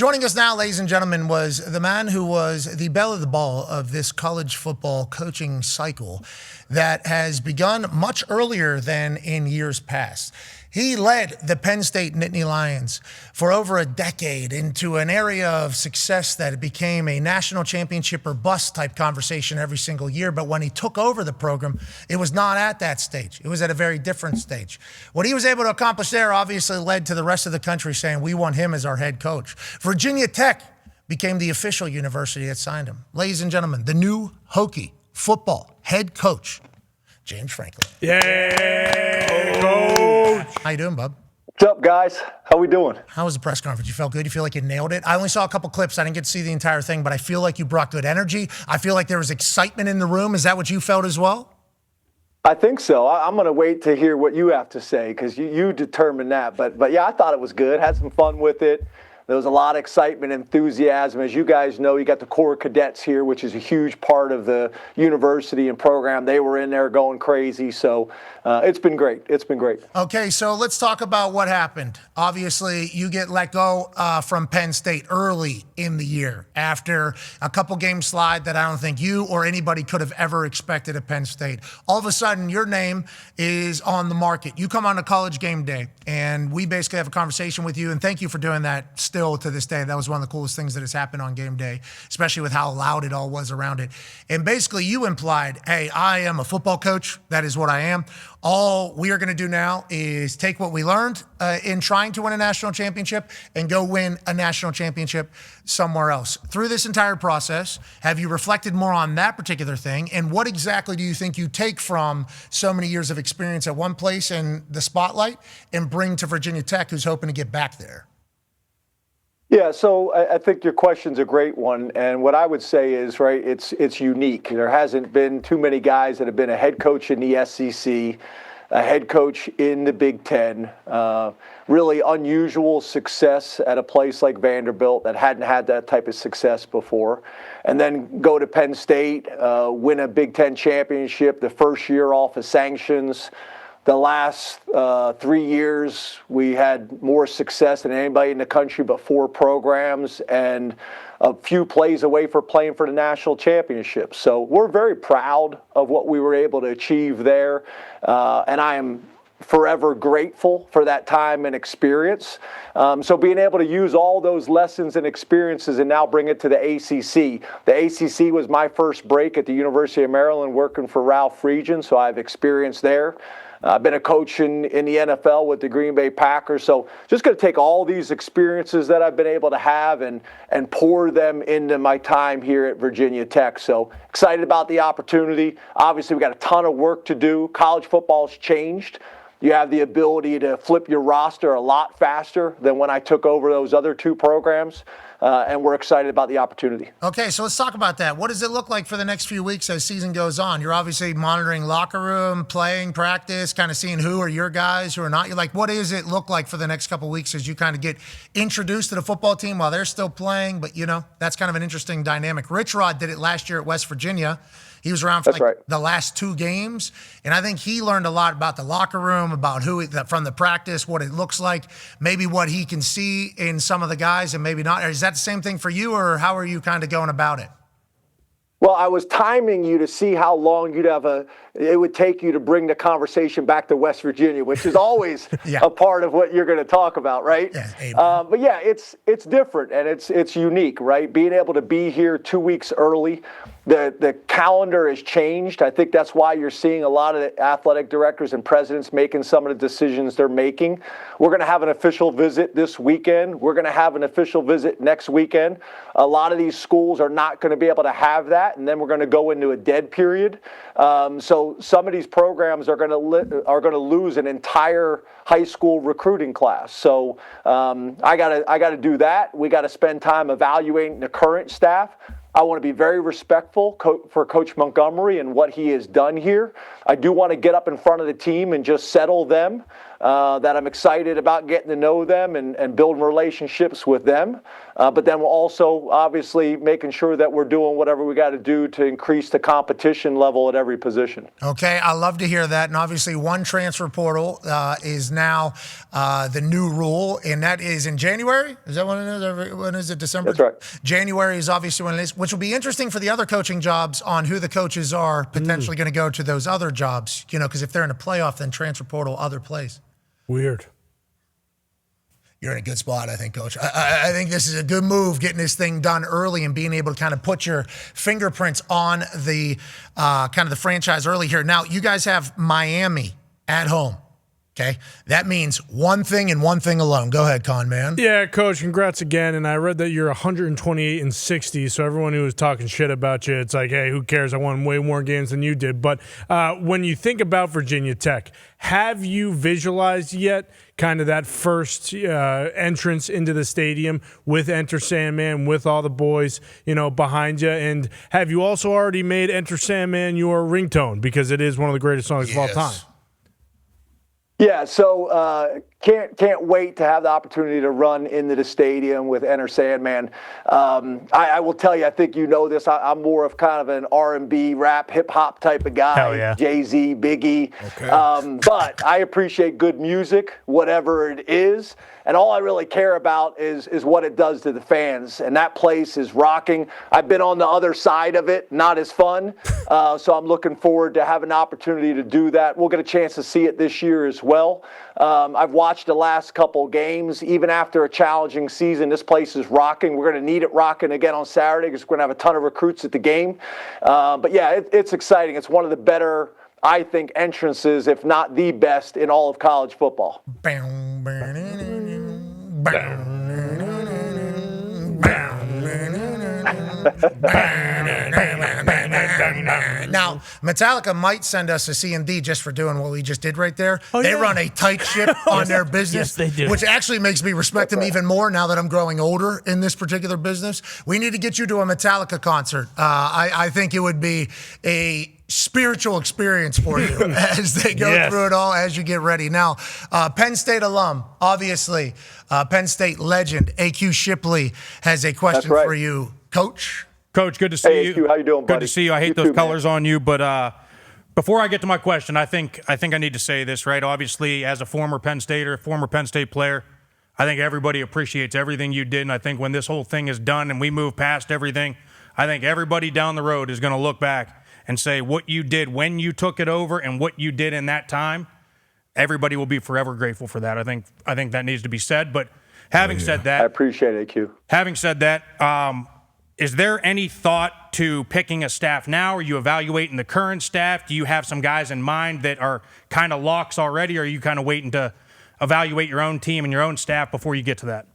Joining us now, ladies and gentlemen, was the man who was the belle of the ball of this college football coaching cycle that has begun much earlier than in years past. He led the Penn State Nittany Lions for over a decade into an area of success that became a national championship or bust type conversation every single year. But when he took over the program, it was not at that stage. It was at a very different stage. What he was able to accomplish there obviously led to the rest of the country saying, we want him as our head coach. Virginia Tech became the official university that signed him. Ladies and gentlemen, the new Hokie football head coach, James Franklin. Yay, Coach! How you doing, bub? What's up, guys? How we doing? How was the press conference? You felt good? You feel like you nailed it? I only saw a couple clips. I didn't get to see the entire thing, but I feel like you brought good energy. I feel like there was excitement in the room. Is that what you felt as well? I think so. I'm going to wait to hear what you have to say because you determine that. But yeah, I thought it was good. Had some fun with it. There was a lot of excitement, enthusiasm. As you guys know, you got the Corps Cadets here, which is a huge part of the university and program. They were in there going crazy. So it's been great. It's been great. Okay, so let's talk about what happened. Obviously, you get let go from Penn State early in the year after a couple game slide that I don't think you or anybody could have ever expected at Penn State. All of a sudden, your name is on the market. You come on a College Game Day, and we basically have a conversation with you, and thank you for doing that still to this day. That was one of the coolest things that has happened on game day, especially with how loud it all was around it. And basically you implied, hey, I am a football coach. That is what I am. All we are going to do now is take what we learned in trying to win a national championship and go win a national championship somewhere else. Through this entire process, have you reflected more on that particular thing? And what exactly do you think you take from so many years of experience at one place in the spotlight and bring to Virginia Tech, who's hoping to get back there? Yeah, so I think your question's a great one, and what I would say is, right, it's unique. There hasn't been too many guys that have been a head coach in the SEC, a head coach in the Big Ten, really unusual success at a place like Vanderbilt that hadn't had that type of success before, and then go to Penn State, win a Big Ten championship the first year off of sanctions. The last 3 years, we had more success than anybody in the country, but 4 programs and a few plays away for playing for the national championship. So we're very proud of what we were able to achieve there, and I am forever grateful for that time and experience. So being able to use all those lessons and experiences and now bring it to the ACC. The ACC was my first break at the University of Maryland working for Ralph Friedgen, so I have experience there. I've been a coach in the NFL with the Green Bay Packers, so just going to take all these experiences that I've been able to have and pour them into my time here at Virginia Tech. So excited about the opportunity. Obviously, we've got a ton of work to do. College football's changed. You have the ability to flip your roster a lot faster than when I took over those other 2 programs, and we're excited about the opportunity. Okay, so let's talk about that. What does it look like for the next few weeks as season goes on? You're obviously monitoring locker room, playing, practice, kind of seeing who are your guys, who are not. You're like, what does it look like for the next couple of weeks as you kind of get introduced to the football team while they're still playing? But, you know, that's kind of an interesting dynamic. Rich Rod did it last year at West Virginia. He was around for the last 2 games, and I think he learned a lot about the locker room, about from the practice, what it looks like, maybe what he can see in some of the guys and maybe not. Is that the same thing for you, or how are you kind of going about it? Well, I was timing you to see how long it would take you to bring the conversation back to West Virginia, which is always a part of what you're going to talk about, right? Yeah, but yeah, it's different and it's unique, right? Being able to be here 2 weeks early, the calendar has changed. I think that's why you're seeing a lot of the athletic directors and presidents making some of the decisions they're making. We're going to have an official visit this weekend. We're going to have an official visit next weekend. A lot of these schools are not going to be able to have that, and then we're going to go into a dead period. So some of these programs are going to lose an entire high school recruiting class. So I got to do that. We got to spend time evaluating the current staff. I want to be very respectful for Coach Montgomery and what he has done here. I do want to get up in front of the team and just settle them that I'm excited about getting to know them and building relationships with them. But then we're also obviously making sure that we're doing whatever we got to do to increase the competition level at every position. Okay, I love to hear that. And obviously, one transfer portal is now the new rule, and that is in January. Is that when it is? When is it? December? That's right. January is obviously when it is, which will be interesting for the other coaching jobs on who the coaches are potentially going to go to those other jobs. Because if they're in a playoff, then transfer portal other place. Weird. You're in a good spot, I think, Coach. I think this is a good move, getting this thing done early and being able to kind of put your fingerprints on the kind of the franchise early here. Now, you guys have Miami at home. Okay, that means one thing and one thing alone. Go ahead, Con Man. Yeah, Coach, congrats again. And I read that you're 128-60. So everyone who was talking shit about you, it's like, hey, who cares? I won way more games than you did. But when you think about Virginia Tech, have you visualized yet kind of that first entrance into the stadium with Enter Sandman, with all the boys, behind you? And have you also already made Enter Sandman your ringtone? Because it is one of the greatest songs of all time. Yeah, so can't wait to have the opportunity to run into the stadium with Enter Sandman. I will tell you, I think you know this. I'm more of kind of an R&B, rap, hip hop type of guy. Hell yeah. Jay-Z, Biggie. Okay. But I appreciate good music, whatever it is. And all I really care about is what it does to the fans. And that place is rocking. I've been on the other side of it, not as fun. So I'm looking forward to having an opportunity to do that. We'll get a chance to see it this year as well. I've watched the last couple games. Even after a challenging season, this place is rocking. We're going to need it rocking again on Saturday because we're going to have a ton of recruits at the game. But yeah, it's exciting. It's one of the better, I think, entrances, if not the best, in all of college football. Now, Metallica might send us a C&D just for doing what we just did right there. They run a tight ship on their business, yes, they do. which actually makes me respect them even more now that I'm growing older in this particular business. We need to get you to a Metallica concert. I think it would be a spiritual experience for you as they go through it all, as you get ready. Now, Penn State alum, obviously, Penn State legend, AQ Shipley has a question for you. Coach? Coach, good to see you. AQ, how you doing, buddy? Good to see you. I hate those colors on you, but before I get to my question, I think I need to say this, right? Obviously, as a former Penn Stater, former Penn State player, I think everybody appreciates everything you did, and I think when this whole thing is done and we move past everything, I think everybody down the road is going to look back and say what you did when you took it over and what you did in that time. Everybody will be forever grateful for that. I think that needs to be said. But having said that, I appreciate it, AQ. Having said that, is there any thought to picking a staff now? Are you evaluating the current staff? Do you have some guys in mind that are kind of locks already? Or are you kind of waiting to evaluate your own team and your own staff before you get to that?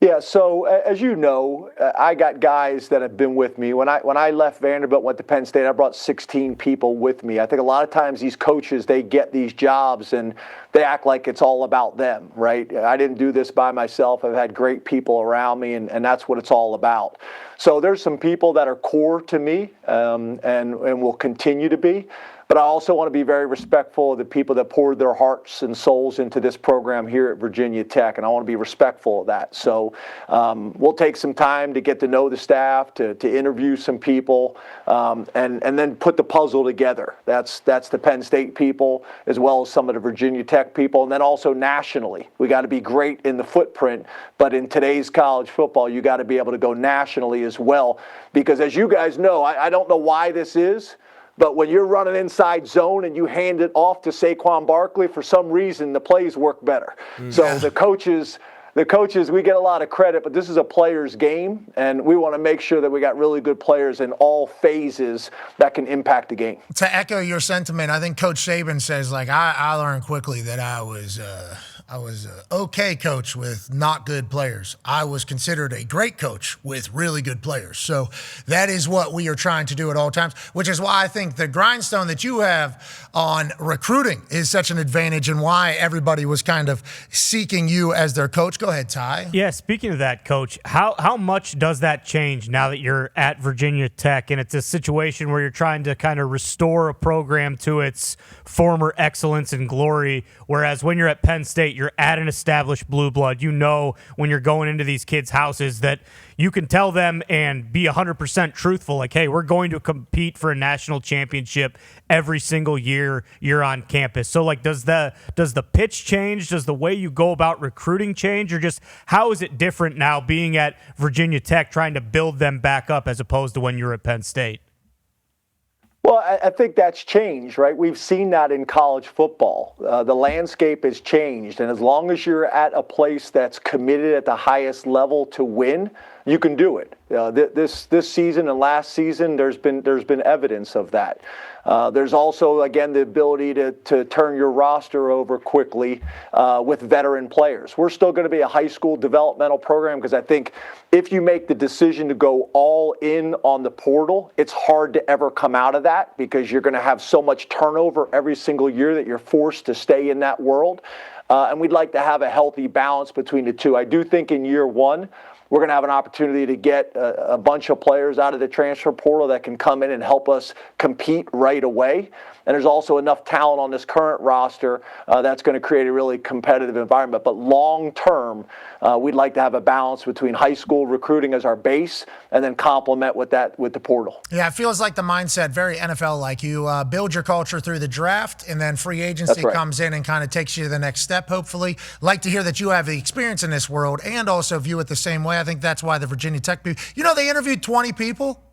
Yeah, so as you know, I got guys that have been with me. When I left Vanderbilt, went to Penn State, I brought 16 people with me. I think a lot of times these coaches, they get these jobs and they act like it's all about them, right? I didn't do this by myself. I've had great people around me, and that's what it's all about. So there's some people that are core to me and will continue to be. But I also want to be very respectful of the people that poured their hearts and souls into this program here at Virginia Tech, and I want to be respectful of that. So we'll take some time to get to know the staff, to interview some people, and then put the puzzle together. That's the Penn State people as well as some of the Virginia Tech people, and then also nationally. We got to be great in the footprint, but in today's college football, you got to be able to go nationally as well. Because as you guys know, I don't know why this is, but when you're running inside zone and you hand it off to Saquon Barkley, for some reason the plays work better. So the coaches, we get a lot of credit, but this is a player's game, and we want to make sure that we got really good players in all phases that can impact the game. To echo your sentiment, I think Coach Saban says, I learned quickly that I was I was an okay coach with not good players. I was considered a great coach with really good players. So that is what we are trying to do at all times, which is why I think the grindstone that you have on recruiting is such an advantage and why everybody was kind of seeking you as their coach. Go ahead, Ty. Yeah, speaking of that, Coach, how much does that change now that you're at Virginia Tech and it's a situation where you're trying to kind of restore a program to its former excellence and glory, whereas when you're at Penn State, you're at an established blue blood. You know when you're going into these kids' houses that you can tell them and be 100% truthful, like, hey, we're going to compete for a national championship every single year you're on campus. So, like, does the pitch change? Does the way you go about recruiting change? Or just how is it different now being at Virginia Tech trying to build them back up as opposed to when you're at Penn State? Well, I think that's changed, right? We've seen that in college football. The landscape has changed, and as long as you're at a place that's committed at the highest level to win, you can do it. This season and last season, there's been evidence of that. There's also, again, the ability to turn your roster over quickly with veteran players. We're still going to be a high school developmental program because I think if you make the decision to go all in on the portal, it's hard to ever come out of that because you're going to have so much turnover every single year that you're forced to stay in that world. And we'd like to have a healthy balance between the two. I do think in year one, we're going to have an opportunity to get a bunch of players out of the transfer portal that can come in and help us compete right away. And there's also enough talent on this current roster that's going to create a really competitive environment. But long term, we'd like to have a balance between high school recruiting as our base and then complement with the portal. Yeah, it feels like the mindset very NFL-like. You build your culture through the draft, and then free agency comes in and kind of takes you to the next step, hopefully. Like to hear that you have the experience in this world and also view it the same way. I think that's why the Virginia Tech people, they interviewed 20 people.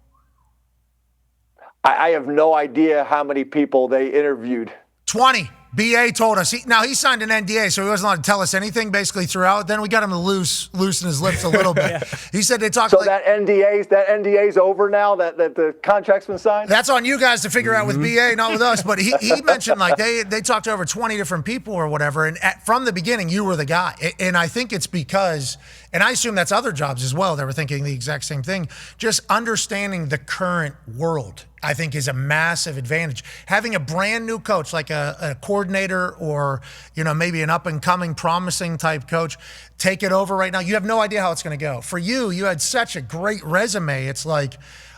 I have no idea how many people they interviewed. 20. BA told us. He signed an NDA, so he wasn't allowed to tell us anything basically throughout. Then we got him to loosen his lips a little bit. He said they talked. So that NDA's over now. That the contract's been signed. That's on you guys to figure out with BA, not with us. But he mentioned like they talked to over 20 different people or whatever, and from the beginning you were the guy. And I think it's because, and I assume that's other jobs as well. They were thinking the exact same thing. Just understanding the current world, I think, is a massive advantage. Having a brand new coach, like a coordinator or, maybe an up-and-coming promising type coach, take it over right now. You have no idea how it's going to go. For you had such a great resume. It's like,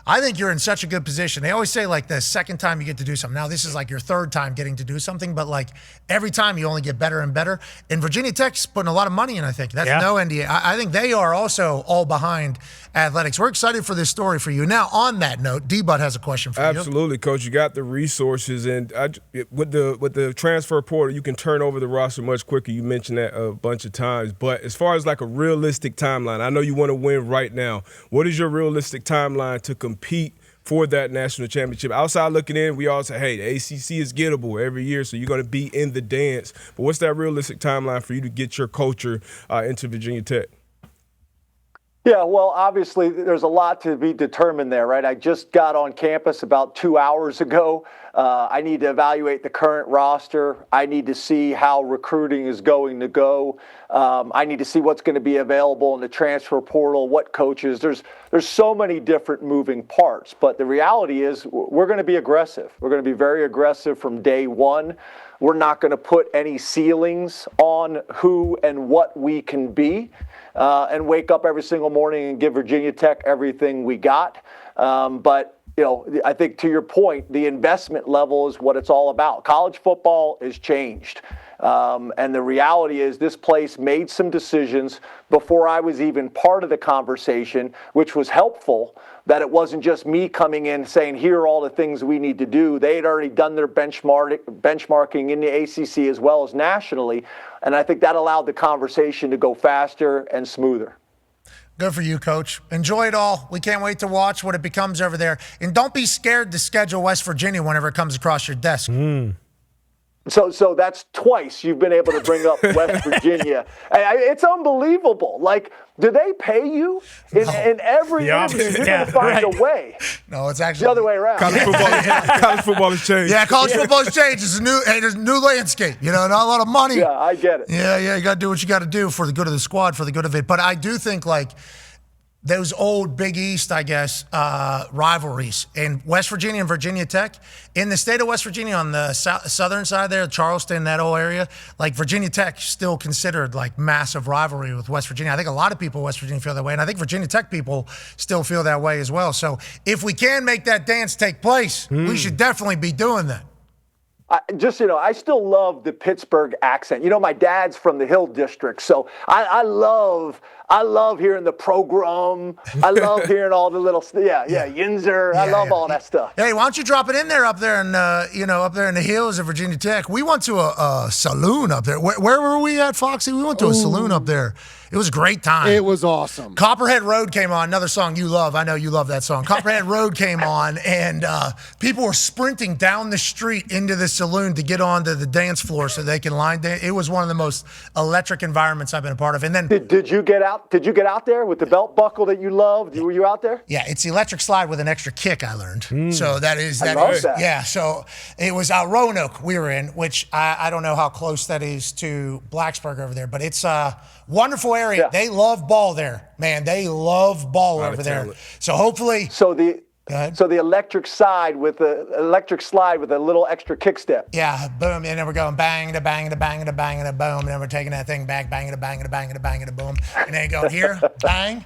I think you're in such a good position. They always say, like, the second time you get to do something. Now, this is like your third time getting to do something, but, like, every time you only get better and better. And Virginia Tech's putting a lot of money in, I think. That's no NDA. I think they are also all behind athletics. We're excited for this story for you. Now, on that note, D-Bud has a question for you. Absolutely, Coach. You got the resources, and with the transfer portal, you can turn over the roster much quicker. You mentioned that a bunch of times. But as far as like a realistic timeline, I know you want to win right now. What is your realistic timeline to compete for that national championship? Outside looking in, we all say, hey, the ACC is gettable every year, so you're going to be in the dance. But what's that realistic timeline for you to get your culture into Virginia Tech? Yeah, well, obviously, there's a lot to be determined there, right? I just got on campus about 2 hours ago. I need to evaluate the current roster. I need to see how recruiting is going to go. I need to see what's going to be available in the transfer portal, what coaches. There's so many different moving parts. But the reality is we're going to be aggressive. We're going to be very aggressive from day one. We're not going to put any ceilings on who and what we can be and wake up every single morning and give Virginia Tech everything we got. But I think to your point, the investment level is what it's all about. College football has changed. And the reality is this place made some decisions before I was even part of the conversation, which was helpful, that it wasn't just me coming in saying, here are all the things we need to do. They had already done their benchmarking in the ACC as well as nationally. And I think that allowed the conversation to go faster and smoother. Good for you, Coach. Enjoy it all. We can't wait to watch what it becomes over there. And don't be scared to schedule West Virginia whenever it comes across your desk. So that's twice you've been able to bring up West Virginia. It's unbelievable. Like, do they pay you? In every interview, you're going to find a way. No, it's actually the other way around. College football has changed. Yeah, college football has changed. There's a new landscape. Not a lot of money. Yeah, I get it. Yeah, you got to do what you got to do for the good of the squad, for the good of it. But I do think, like, those old Big East, I guess, rivalries in West Virginia and Virginia Tech. In the state of West Virginia, on the southern side there, Charleston, that whole area, like Virginia Tech still considered like massive rivalry with West Virginia. I think a lot of people in West Virginia feel that way, and I think Virginia Tech people still feel that way as well. So if we can make that dance take place, we should definitely be doing that. I still love the Pittsburgh accent. My dad's from the Hill District, so I love hearing the program. I love hearing all the little, Yinzer. I love all that stuff. Hey, why don't you drop it in there up there in, up there in the hills of Virginia Tech? We went to a saloon up there. Where were we at, Foxy? We went to a saloon up there. It was a great time. It was awesome. Copperhead Road came on, another song you love. I know you love that song. Copperhead Road came on, and people were sprinting down the street into the saloon to get onto the dance floor so they can line dance. It was one of the most electric environments I've been a part of. And then, did you get out? Did you get out there with the belt buckle that you loved? Were you out there? Yeah, it's the electric slide with an extra kick, I learned. So that is. Yeah, so it was Roanoke we were in, which I don't know how close that is to Blacksburg over there, but it's a wonderful area. Yeah. They love ball there, man. They love ball over there. So hopefully. So the electric slide with a little extra kick step. Yeah, boom, and then we're going bang to bang to bang to bang to boom, and then we're taking that thing back, bang to bang to bang to bang to boom, and then go here, bang.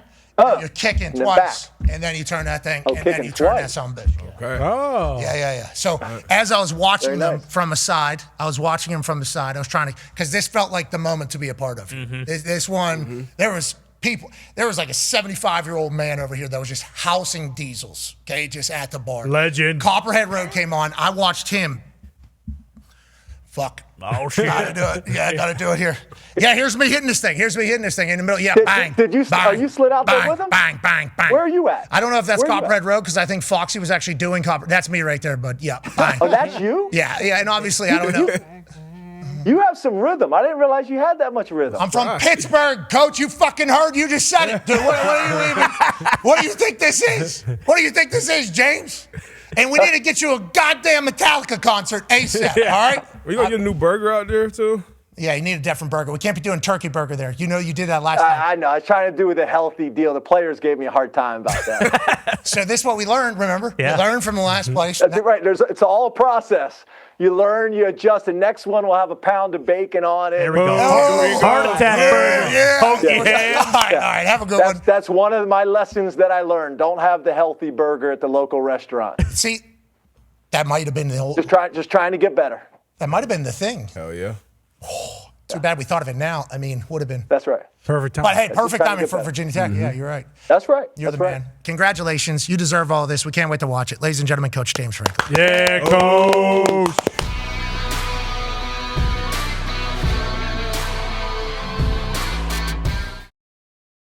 You're kicking twice, and then you turn that thing, and then you turn that son of a bitch. Okay. Oh. Yeah. So as I was watching them from the side, I was trying to, because this felt like the moment to be a part of. This one, there was like a 75-year-old man over here that was just housing diesels, okay, just at the bar. Legend. Copperhead Road came on. I watched him. Fuck. Oh, shit. Gotta do it. Yeah, gotta do it here. Yeah, here's me hitting this thing in the middle. Yeah, bang. Are you slid out there with him? Bang, bang, bang. Where are you at? I don't know if that's Copperhead Road, because I think Foxy was actually doing Copper. That's me right there, but yeah, bang. Oh, that's you? Yeah, and obviously I don't know. You have some rhythm. I didn't realize you had that much rhythm. I'm from Pittsburgh, Coach. You fucking heard. You just said it, dude. What do you think this is? What do you think this is, James? And we need to get you a goddamn Metallica concert ASAP, all right? Are you going to get a new burger out there, too? Yeah, you need a different burger. We can't be doing turkey burger there. You did that last time. I know. I was trying to do with a healthy deal. The players gave me a hard time about that. So this is what we learned, remember? Yeah. We learned from the last place. That's right. It's all a process. You learn, you adjust. The next one will have a pound of bacon on it. There we go. Heart attack burger. Yeah. All right. Have a good one. That's one of my lessons that I learned. Don't have the healthy burger at the local restaurant. See, that might have been the whole. Just trying to get better. That might have been the thing. Hell yeah. Too bad we thought of it now. I mean, would have been. That's right. Perfect time. But hey, perfect timing for Virginia Tech. Yeah, you're right. That's right. You're the man. Congratulations. You deserve all this. We can't wait to watch it. Ladies and gentlemen, Coach James Franklin. Yeah, Coach.